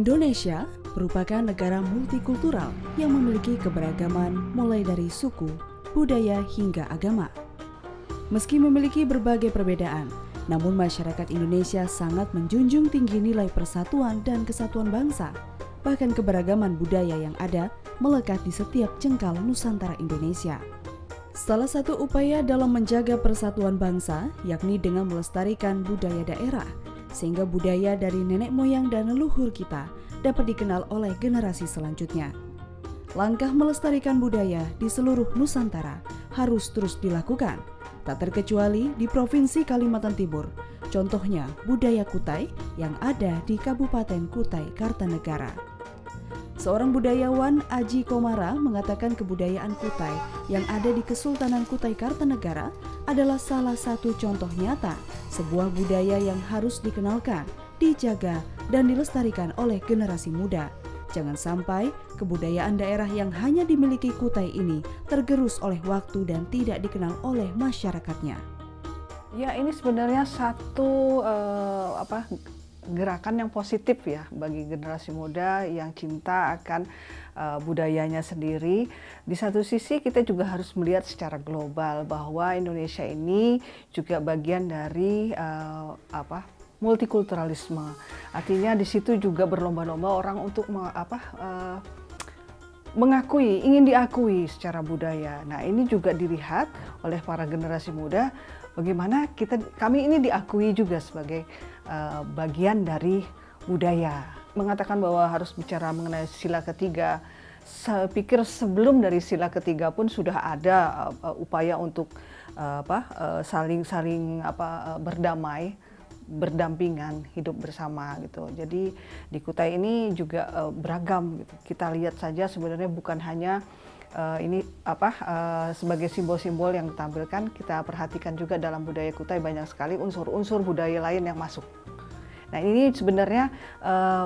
Indonesia merupakan negara multikultural yang memiliki keberagaman mulai dari suku, budaya hingga agama. Meski memiliki berbagai perbedaan, namun masyarakat Indonesia sangat menjunjung tinggi nilai persatuan dan kesatuan bangsa. Bahkan keberagaman budaya yang ada melekat di setiap jengkal Nusantara Indonesia. Salah satu upaya dalam menjaga persatuan bangsa yakni dengan melestarikan budaya daerah, sehingga budaya dari nenek moyang dan leluhur kita dapat dikenal oleh generasi selanjutnya. Langkah melestarikan budaya di seluruh Nusantara harus terus dilakukan, tak terkecuali di Provinsi Kalimantan Timur. Contohnya budaya Kutai yang ada di Kabupaten Kutai Kartanegara. Seorang budayawan, Aji Komara, mengatakan kebudayaan Kutai yang ada di Kesultanan Kutai Kartanegara adalah salah satu contoh nyata sebuah budaya yang harus dikenalkan, dijaga, dan dilestarikan oleh generasi muda. Jangan sampai kebudayaan daerah yang hanya dimiliki Kutai ini tergerus oleh waktu dan tidak dikenal oleh masyarakatnya. Ya, ini sebenarnya satu gerakan yang positif ya bagi generasi muda yang cinta akan budayanya sendiri. Di satu sisi kita juga harus melihat secara global bahwa Indonesia ini juga bagian dari multikulturalisme. Artinya di situ juga berlomba-lomba orang untuk mengakui, ingin diakui secara budaya. Nah, ini juga dilihat oleh para generasi muda bagaimana kami ini diakui juga sebagai bagian dari budaya. Mengatakan bahwa harus bicara mengenai sila ketiga, saya pikir sebelum dari sila ketiga pun sudah ada upaya untuk saling berdamai, berdampingan, hidup bersama gitu. Jadi di Kutai ini juga beragam gitu. Kita lihat saja sebenarnya bukan hanya sebagai simbol-simbol yang ditampilkan, kita perhatikan juga dalam budaya Kutai banyak sekali unsur-unsur budaya lain yang masuk. Nah, ini sebenarnya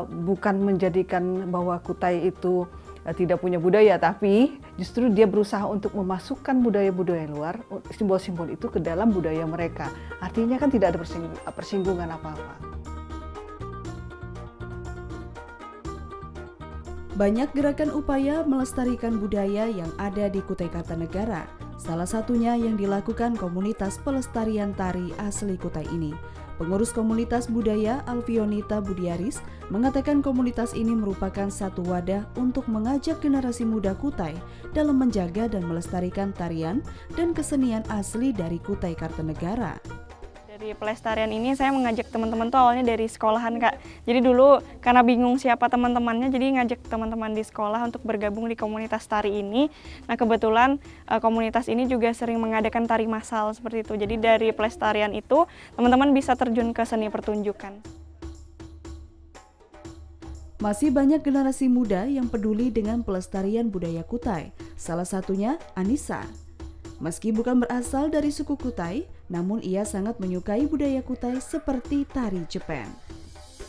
bukan menjadikan bahwa Kutai itu tidak punya budaya, tapi justru dia berusaha untuk memasukkan budaya-budaya luar, simbol-simbol itu ke dalam budaya mereka. Artinya kan tidak ada persinggungan apa-apa. Banyak gerakan upaya melestarikan budaya yang ada di Kutai Kartanegara. Salah satunya yang dilakukan komunitas pelestarian tari asli Kutai ini. Pengurus komunitas budaya Alfionita Budiaris mengatakan komunitas ini merupakan satu wadah untuk mengajak generasi muda Kutai dalam menjaga dan melestarikan tarian dan kesenian asli dari Kutai Kartanegara. Dari pelestarian ini saya mengajak teman-teman tuh awalnya dari sekolahan, Kak. Jadi dulu karena bingung siapa teman-temannya, jadi ngajak teman-teman di sekolah untuk bergabung di komunitas tari ini. Nah, kebetulan komunitas ini juga sering mengadakan tari massal seperti itu. Jadi dari pelestarian itu teman-teman bisa terjun ke seni pertunjukan. Masih banyak generasi muda yang peduli dengan pelestarian budaya Kutai. Salah satunya Anissa. Meski bukan berasal dari suku Kutai, namun ia sangat menyukai budaya Kutai seperti tari Jepen.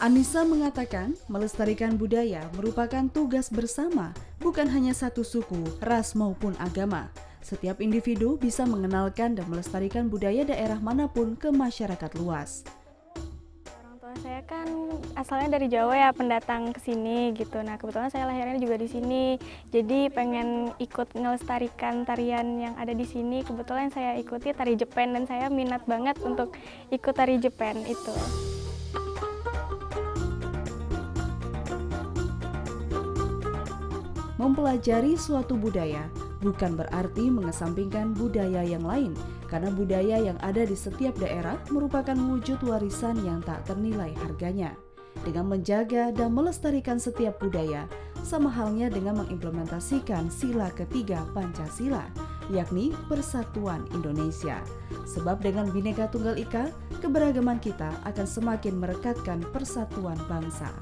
Anissa mengatakan melestarikan budaya merupakan tugas bersama, bukan hanya satu suku, ras maupun agama. Setiap individu bisa mengenalkan dan melestarikan budaya daerah manapun ke masyarakat luas. Saya kan asalnya dari Jawa ya, pendatang ke sini gitu. Nah, kebetulan saya lahirnya juga di sini. Jadi pengen ikut ngelestarikan tarian yang ada di sini. Kebetulan saya ikuti tari Jepen dan saya minat banget untuk ikut tari Jepen itu. Mempelajari suatu budaya bukan berarti mengesampingkan budaya yang lain, karena budaya yang ada di setiap daerah merupakan wujud warisan yang tak ternilai harganya. Dengan menjaga dan melestarikan setiap budaya, sama halnya dengan mengimplementasikan sila ketiga Pancasila, yakni Persatuan Indonesia. Sebab dengan Bhinneka Tunggal Ika, keberagaman kita akan semakin merekatkan persatuan bangsa.